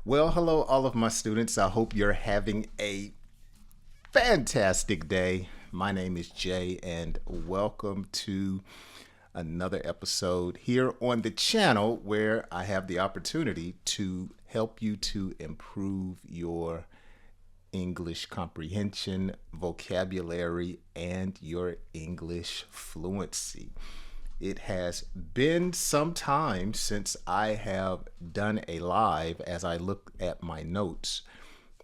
Well, hello, all of my students. I hope you're having a fantastic day. My name is Jay, and welcome to another episode here on the channel where I have the opportunity to help you to improve your English comprehension, vocabulary, and your English fluency. It has been some time since I have done a live as I look at my notes,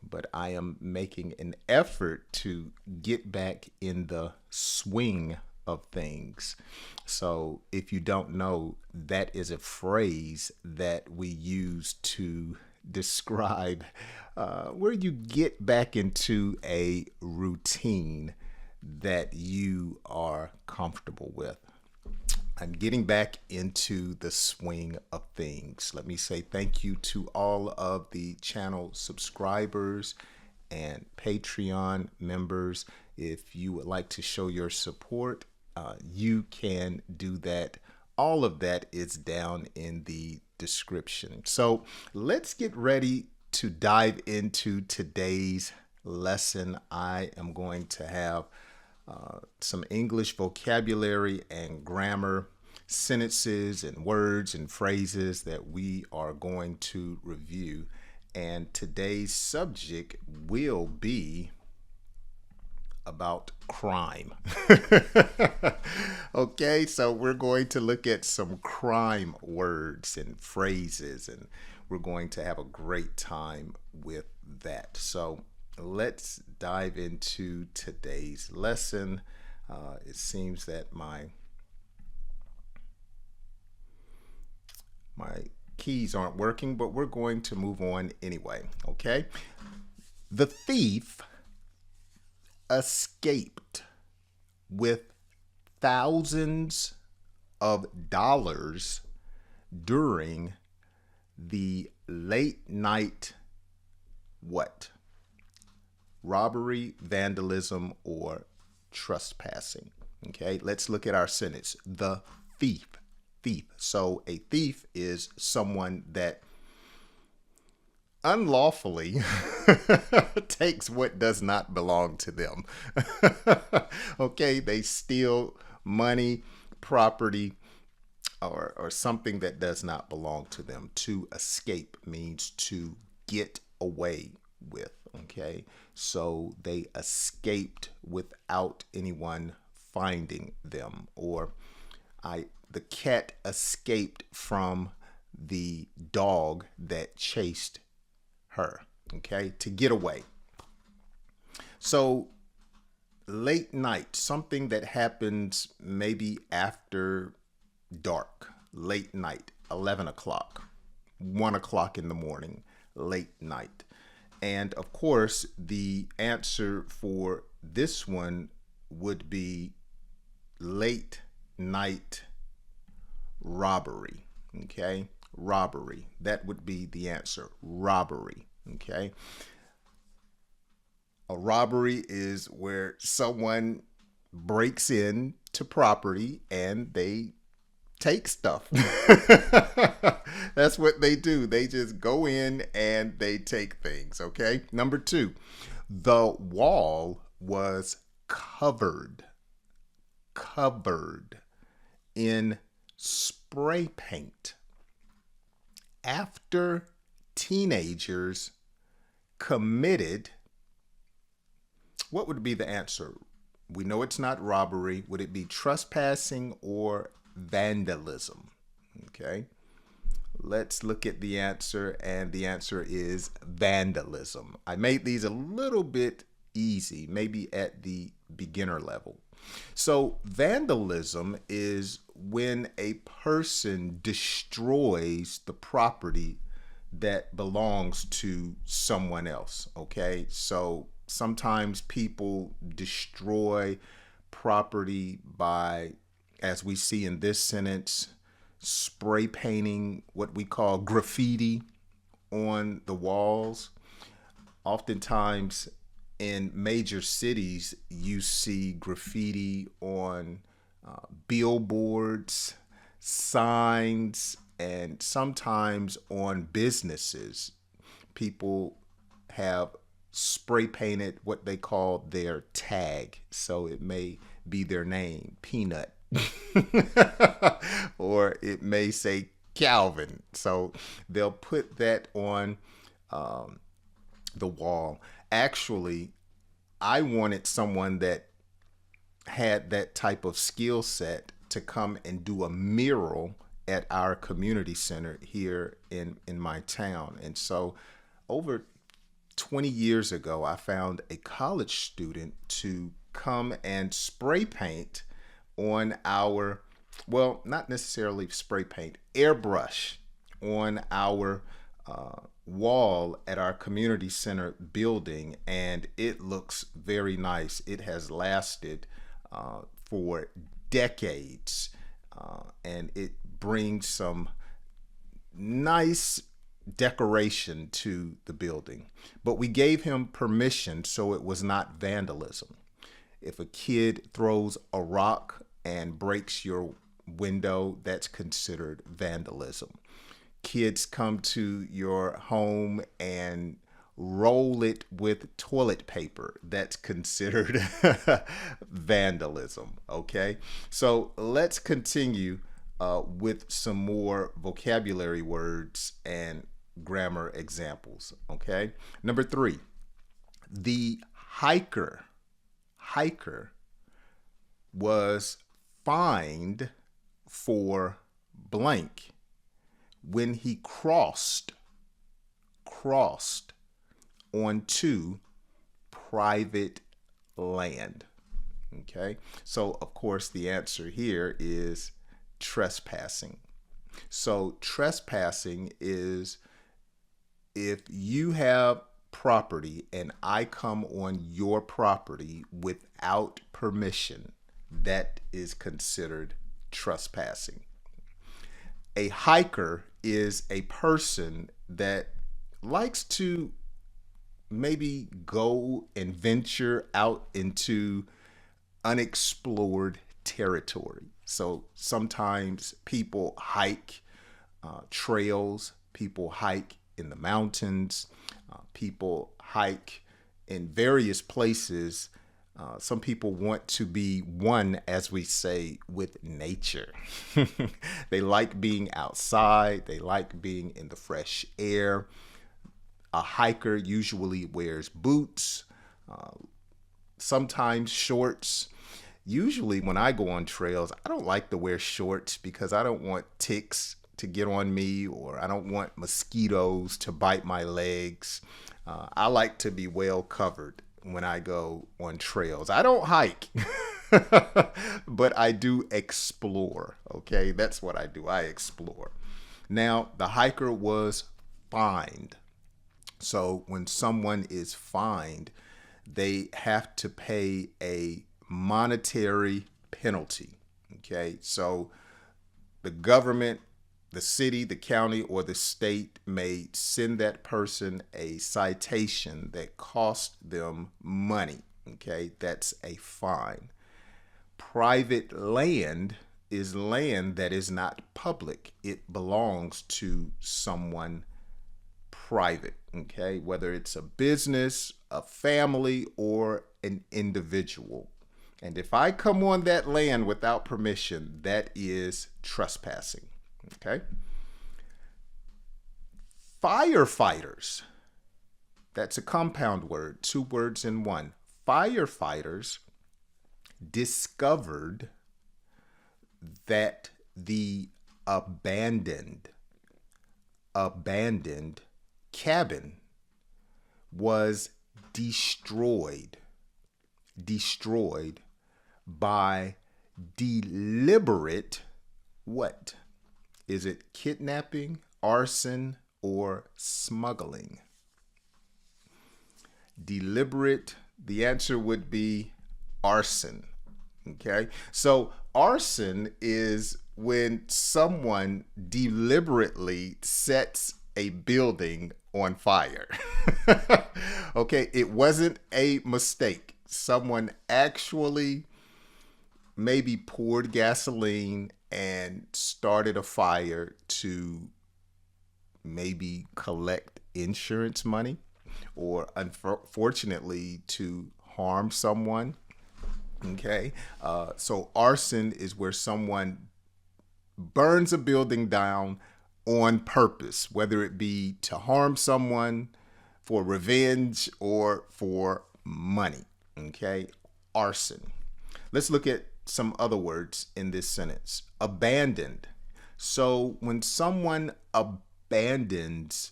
but I am making an effort to get back in the swing of things. So, if you don't know, that is a phrase that we use to describe where you get back into a routine that you are comfortable with. I'm getting back into the swing of things. Let me say thank you to all of the channel subscribers and Patreon members. If you would like to show your support, you can do that. All of that is down in the description. So let's get ready to dive into today's lesson. I am going to have some English vocabulary and grammar, sentences and words and phrases that we are going to review. And today's subject will be about crime. Okay, so we're going to look at some crime words and phrases, and we're going to have a great time with that. So let's dive into today's lesson. It seems that my keys aren't working, but we're going to move on anyway. Okay. The thief escaped with thousands of dollars during the late night what? Robbery, vandalism, or trespassing. Okay, let's look at our sentence. The thief. Thief. So a thief is someone that unlawfully takes what does not belong to them. Okay, they steal money, property, or something that does not belong to them. To escape means to get away with. Okay, so they escaped without anyone finding them, or the cat escaped from the dog that chased her. Okay, to get away. So late night, something that happens maybe after dark, late night, 11 o'clock, 1 o'clock in the morning, late night. And of course, the answer for this one would be late night robbery. Okay, robbery. That would be the answer. Robbery. Okay. A robbery is where someone breaks in to property and they take stuff. That's what they do. They just go in and they take things. Okay. Number two, the wall was covered in spray paint after teenagers committed. What would be the answer? We know it's not robbery. Would it be trespassing or vandalism? Okay. Let's look at the answer, and the answer is vandalism. I made these a little bit easy, maybe at the beginner level. So vandalism is when a person destroys the property that belongs to someone else. Okay, so sometimes people destroy property by, as we see in this sentence, spray painting what we call graffiti on the walls. Oftentimes in major cities, you see graffiti on billboards, signs, and sometimes on businesses. people have spray painted what they call their tag. So it may be their name, Peanut, or it may say Calvin. So they'll put that on the wall. Actually, I wanted someone that had that type of skill set to come and do a mural at our community center here in my town. And so over 20 years ago, I found a college student to come and spray paint on our, well, not necessarily spray paint, airbrush on our wall at our community center building. And it looks very nice. It has lasted for decades, and it brings some nice decoration to the building. But we gave him permission, so it was not vandalism. If a kid throws a rock and breaks your window, that's considered vandalism. Kids come to your home and roll it with toilet paper, that's considered vandalism. Okay, so let's continue with some more vocabulary words and grammar examples. Okay, number 3, the hiker was fined for blank when he crossed onto private land. Okay, so of course the answer here is trespassing. So trespassing is if you have property and I come on your property without permission, that is considered trespassing. A hiker is a person that likes to maybe go and venture out into unexplored territory. So sometimes people hike trails, people hike in the mountains, people hike in various places. Some people want to be one, as we say, with nature. They like being outside. They like being in the fresh air. A hiker usually wears boots, sometimes shorts. Usually when I go on trails, I don't like to wear shorts because I don't want ticks to get on me, or I don't want mosquitoes to bite my legs. I like to be well covered when I go on trails. I don't hike, but I do explore. Okay, that's what I do. I explore. Now, the hiker was fined. So when someone is fined, they have to pay a monetary penalty. Okay, so the government, the city, the county, or the state may send that person a citation that cost them money. Okay, that's a fine. Private land is land that is not public. It belongs to someone private. Okay, whether it's a business, a family, or an individual. And if I come on that land without permission, that is trespassing. Okay. Firefighters. That's a compound word, 2 words in one. Firefighters discovered that the abandoned cabin was destroyed by deliberate what? Is it kidnapping, arson, or smuggling? Deliberate, the answer would be arson. Okay, so arson is when someone deliberately sets a building on fire. Okay, it wasn't a mistake. Someone actually maybe poured gasoline and started a fire to maybe collect insurance money or unfortunately to harm someone. Okay. So arson is where someone burns a building down on purpose, whether it be to harm someone, for revenge, or for money. Okay. Arson. Let's look at some other words in this sentence. Abandoned. So when someone abandons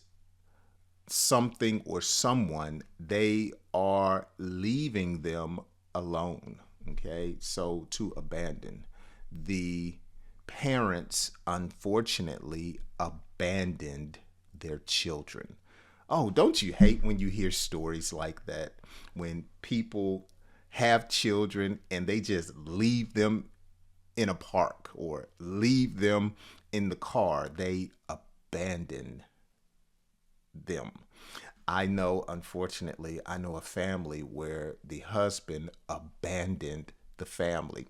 something or someone, they are leaving them alone. Okay, so to abandon. The parents unfortunately abandoned their children. Oh, don't you hate when you hear stories like that? When people have children and they just leave them in a park or leave them in the car, they abandon them. Unfortunately, I know a family where the husband abandoned the family.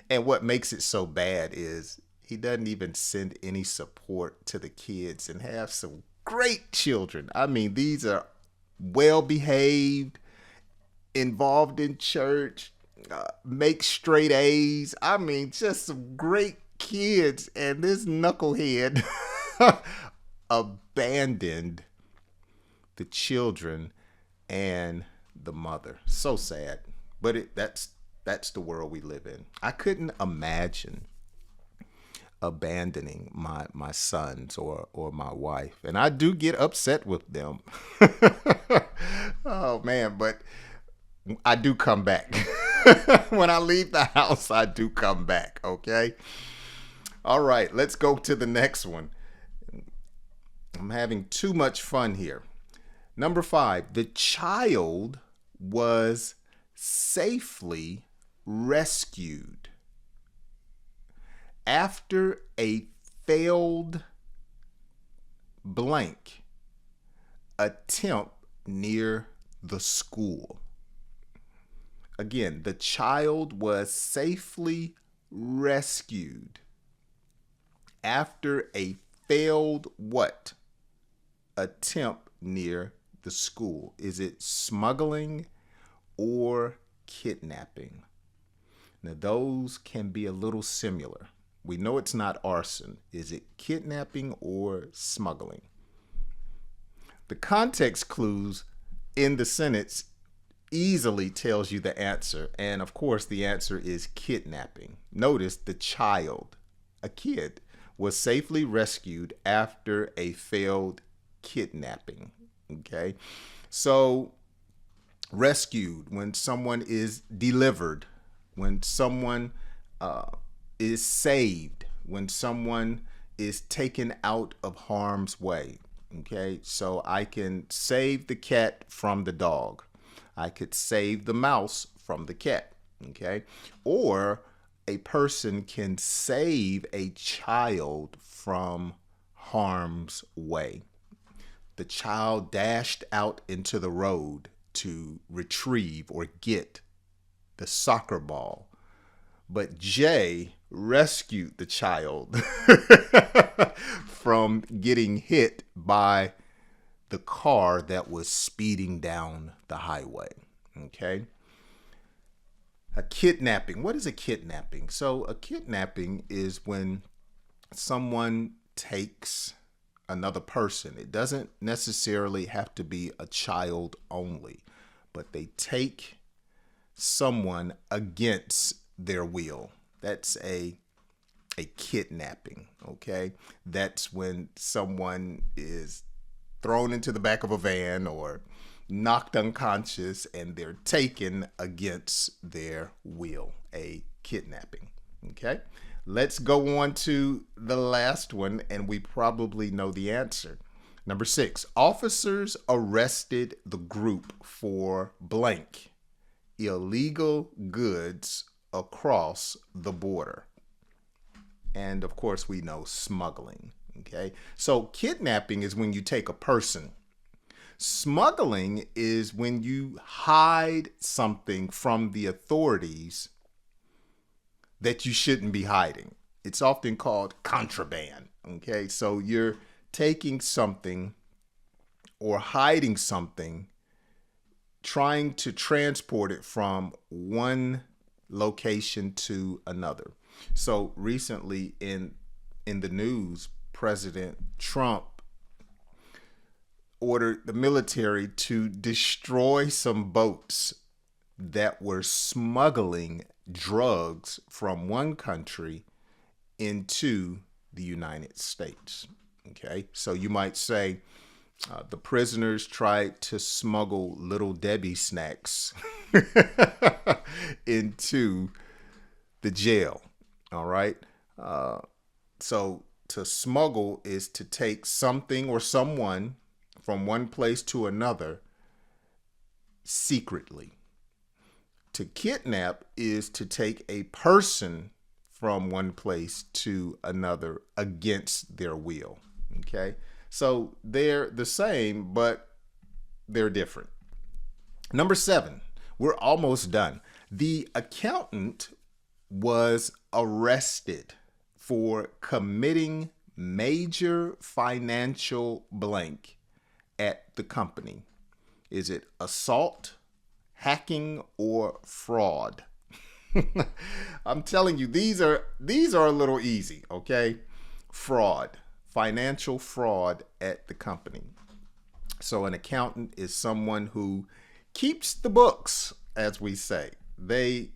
And what makes it so bad is he doesn't even send any support to the kids and have some great children. I mean, these are well behaved, involved in church, make straight A's. I mean, just some great kids. And this knucklehead abandoned the children and the mother. So sad, but that's the world we live in. I couldn't imagine abandoning my sons or my wife, and I do get upset with them. Oh man, but I do come back. When I leave the house, I do come back. Okay. All right, let's go to the next one. I'm having too much fun here. Number 5, the child was safely rescued after a failed blank attempt near the school. Again, the child was safely rescued after a failed what? Attempt near the school. Is it smuggling or kidnapping? Now, those can be a little similar. We know it's not arson. Is it kidnapping or smuggling? The context clues in the sentence easily tells you the answer. And of course, the answer is kidnapping. Notice the child, a kid, was safely rescued after a failed kidnapping. Okay. So rescued, when someone is delivered, when someone is saved, when someone is taken out of harm's way. Okay. So I can save the cat from the dog. I could save the mouse from the cat. Okay. Or a person can save a child from harm's way. The child dashed out into the road to retrieve or get the soccer ball, but Jay rescued the child from getting hit by the car that was speeding down the highway. Okay. A kidnapping. What is a kidnapping? So a kidnapping is when someone takes another person. It doesn't necessarily have to be a child only, but they take someone against their will. That's a kidnapping. Okay. That's when someone is thrown into the back of a van or knocked unconscious and they're taken against their will. A kidnapping. Okay. Let's go on to the last one, and we probably know the answer. Number 6, officers arrested the group for blank illegal goods across the border. And of course, we know smuggling. Okay. So kidnapping is when you take a person. Smuggling is when you hide something from the authorities that you shouldn't be hiding. It's often called contraband. Okay. So you're taking something or hiding something, trying to transport it from one location to another. So recently in the news, President Trump ordered the military to destroy some boats that were smuggling drugs from one country into the United States. Okay, so you might say the prisoners tried to smuggle Little Debbie snacks into the jail. All right, so to smuggle is to take something or someone from one place to another secretly. To kidnap is to take a person from one place to another against their will. Okay, so they're the same, but they're different. Number 7, we're almost done. The accountant was arrested for committing major financial blank at the company. Is it assault, hacking, or fraud? I'm telling you, these are a little easy, okay? Fraud, financial fraud at the company. So an accountant is someone who keeps the books, as we say. They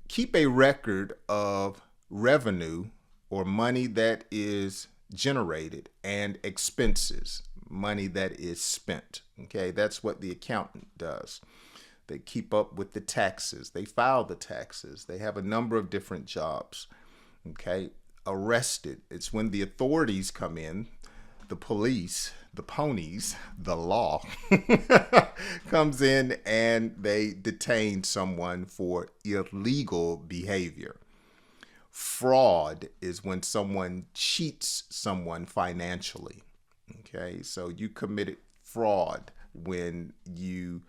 keep a record of revenue or money that is generated and expenses, money that is spent. Okay, that's what the accountant does. They keep up with the taxes. They file the taxes. They have a number of different jobs. Okay, arrested. It's when the authorities come in, the police, the ponies, the law comes in and they detain someone for illegal behavior. Fraud is when someone cheats someone financially. Okay, so you committed fraud when you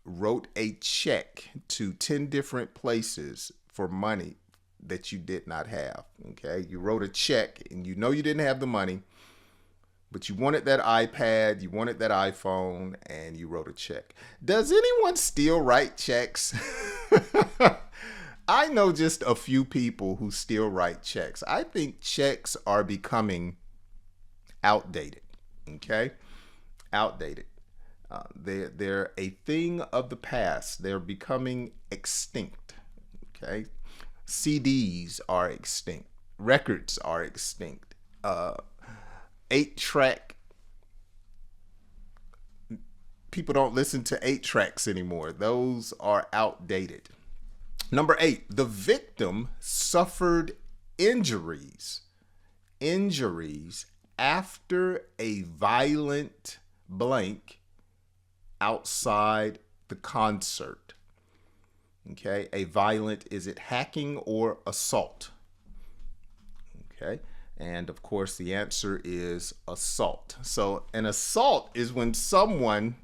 wrote a check to 10 different places for money that you did not have. Okay, you wrote a check and you know you didn't have the money, but you wanted that iPad, you wanted that iPhone, and you wrote a check. Does anyone still write checks? I know just a few people who still write checks. I think checks are becoming outdated. Okay, outdated. They're a thing of the past. They're becoming extinct. Okay, CDs are extinct. Records are extinct. 8-track. People don't listen to 8-tracks anymore. Those are outdated. Number 8, the victim suffered injuries after a violent blank outside the concert. Okay, a violent, is it hacking or assault? Okay, and of course the answer is assault. So an assault is when someone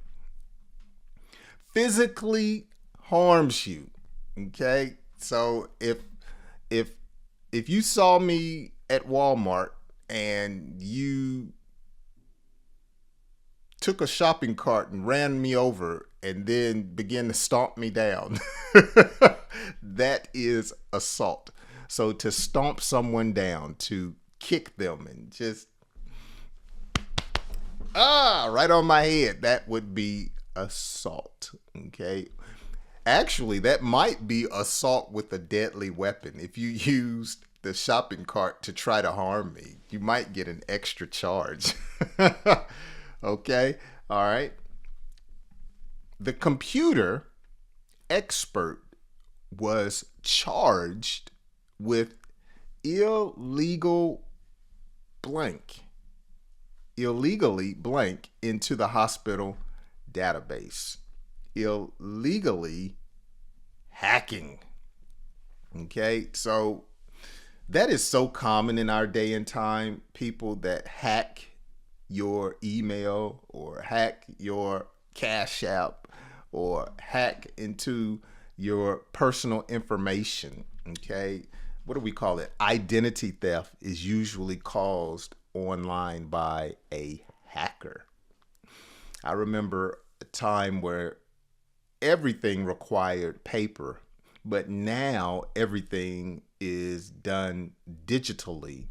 physically harms you. Okay, so if you saw me at Walmart and you took a shopping cart and ran me over and then began to stomp me down, that is assault. So to stomp someone down, to kick them and just right on my head, that would be assault. Okay, actually that might be assault with a deadly weapon. If you used the shopping cart to try to harm me, you might get an extra charge. Okay, all right. The computer expert was charged with illegally blank into the hospital database. Illegally hacking. Okay, so that is so common in our day and time. People that hack your email or hack your Cash App or hack into your personal information. Okay, what do we call it? Identity theft is usually caused online by a hacker. I remember a time where everything required paper, but now everything is done digitally.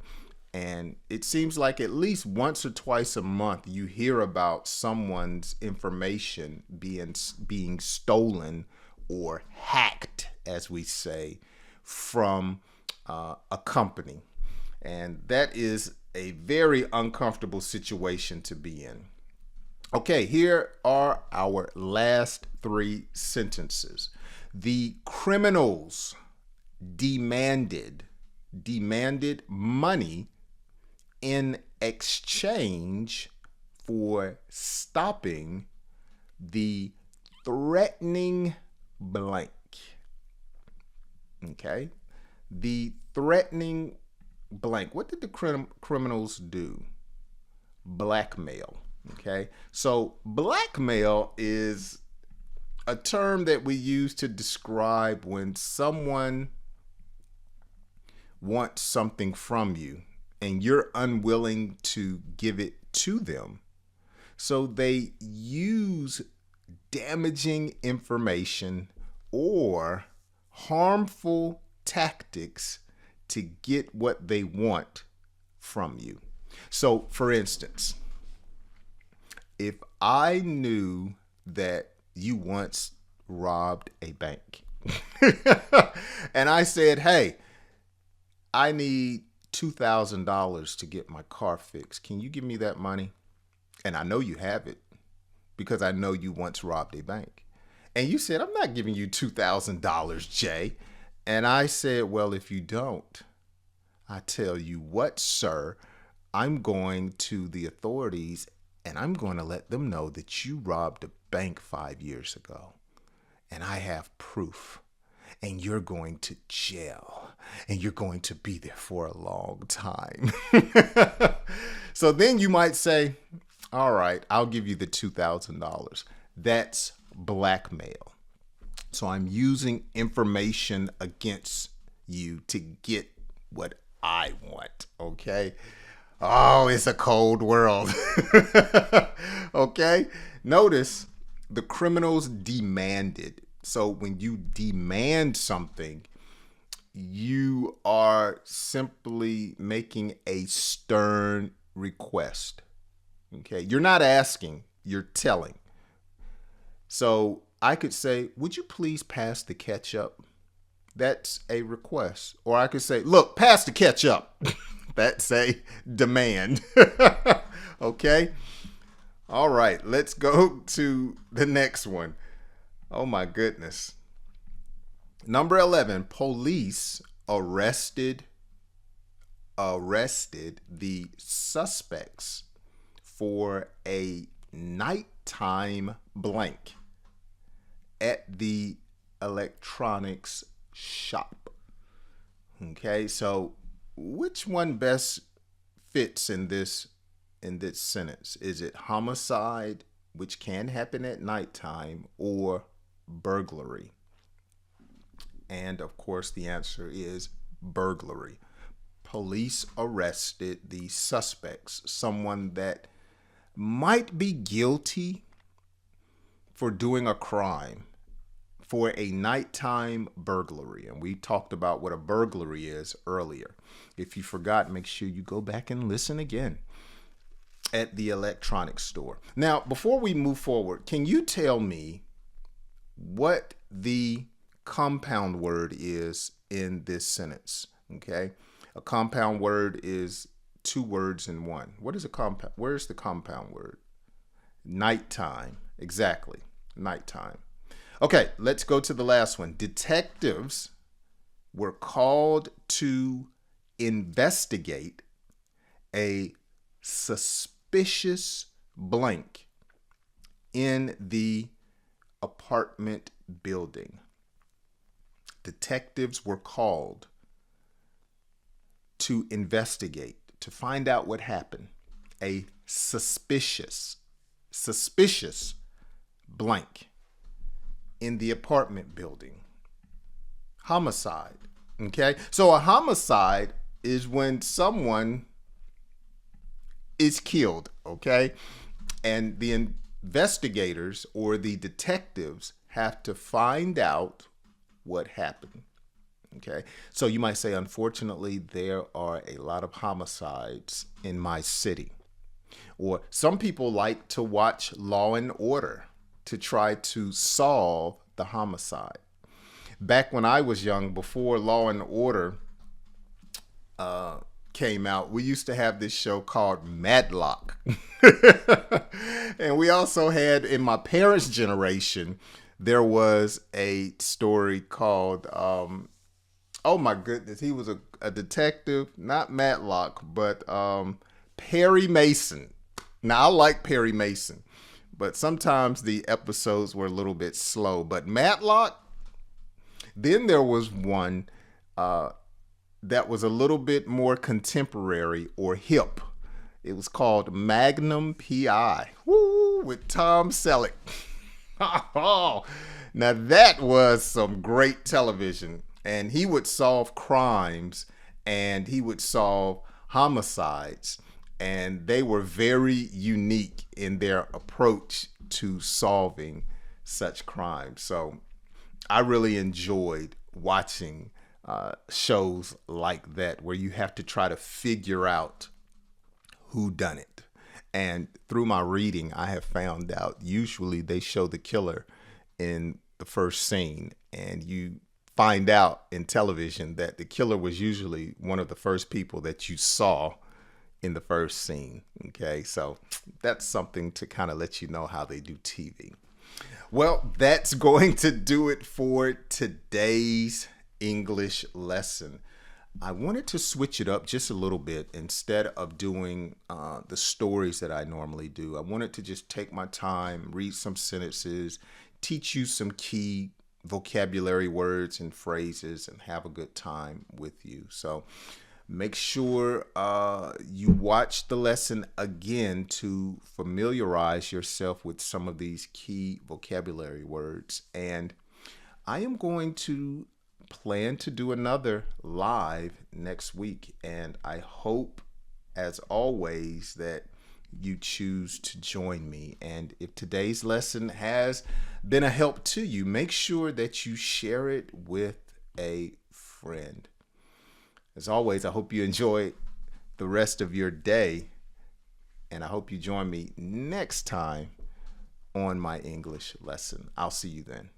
And it seems like at least once or twice a month you hear about someone's information being stolen or hacked, as we say, from a company. And that is a very uncomfortable situation to be in. Okay, here are our last three sentences. The criminals demanded money in exchange for stopping the threatening blank. Okay, the threatening blank. What did the criminals do? Blackmail. Okay, so blackmail is a term that we use to describe when someone wants something from you and you're unwilling to give it to them. So they use damaging information or harmful tactics to get what they want from you. So, for instance, if I knew that you once robbed a bank and I said, hey, I need $2,000 to get my car fixed. Can you give me that money? And I know you have it because I know you once robbed a bank. And you said, I'm not giving you $2,000, Jay. And I said, well, if you don't, I tell you what, sir, I'm going to the authorities and I'm going to let them know that you robbed a bank 5 years ago. And I have proof. And you're going to jail. And you're going to be there for a long time. So then you might say, all right, I'll give you the $2,000. That's blackmail. So I'm using information against you to get what I want. Okay. Oh, it's a cold world. Okay. Notice the criminals demanded. So when you demand something, you are simply making a stern request. Okay. You're not asking, you're telling. So I could say, would you please pass the ketchup? That's a request. Or I could say, look, pass the ketchup. That's a demand. Okay. All right. Let's go to the next one. Oh my goodness. Number 11, police arrested the suspects for a nighttime blank at the electronics shop. Okay, so which one best fits in this sentence? Is it homicide, which can happen at nighttime, or burglary? And of course, the answer is burglary. Police arrested the suspects, someone that might be guilty for doing a crime, for a nighttime burglary. And we talked about what a burglary is earlier. If you forgot, make sure you go back and listen again. At the electronics store. Now, before we move forward, can you tell me what the compound word is in this sentence? Okay. A compound word is two words in one. What is a compound? Where's the compound word? Nighttime. Exactly. Nighttime. Okay, let's go to the last one. Detectives were called to investigate a suspicious blank in the apartment building. Detectives were called to investigate, to find out what happened. A suspicious blank in the apartment building. Homicide. Okay, so a homicide is when someone is killed, okay? And the investigators or the detectives have to find out what happened. Okay. So you might say, unfortunately, there are a lot of homicides in my city. Or some people like to watch Law and Order to try to solve the homicide. Back when I was young, before Law and Order came out, we used to have this show called Matlock. And we also had, in my parents' generation, there was a story called, oh my goodness, he was a detective, not Matlock, but Perry Mason. Now, I like Perry Mason, but sometimes the episodes were a little bit slow. But Matlock, then there was one that was a little bit more contemporary or hip. It was called Magnum PI. Woo, with Tom Selleck. Oh, now that was some great television. And he would solve crimes and he would solve homicides. And they were very unique in their approach to solving such crimes. So I really enjoyed watching shows like that where you have to try to figure out who done it. And through my reading, I have found out usually they show the killer in the first scene, and you find out in television that the killer was usually one of the first people that you saw in the first scene. Okay, so that's something to kind of let you know how they do TV. Well, that's going to do it for today's English lesson. I wanted to switch it up just a little bit. Instead of doing the stories that I normally do, I wanted to just take my time, read some sentences, teach you some key vocabulary words and phrases, and have a good time with you. So make sure you watch the lesson again to familiarize yourself with some of these key vocabulary words. And I am going to plan to do another live next week. And I hope, as always, that you choose to join me. And if today's lesson has been a help to you, make sure that you share it with a friend. As always, I hope you enjoy the rest of your day, and I hope you join me next time on my English lesson. I'll see you then.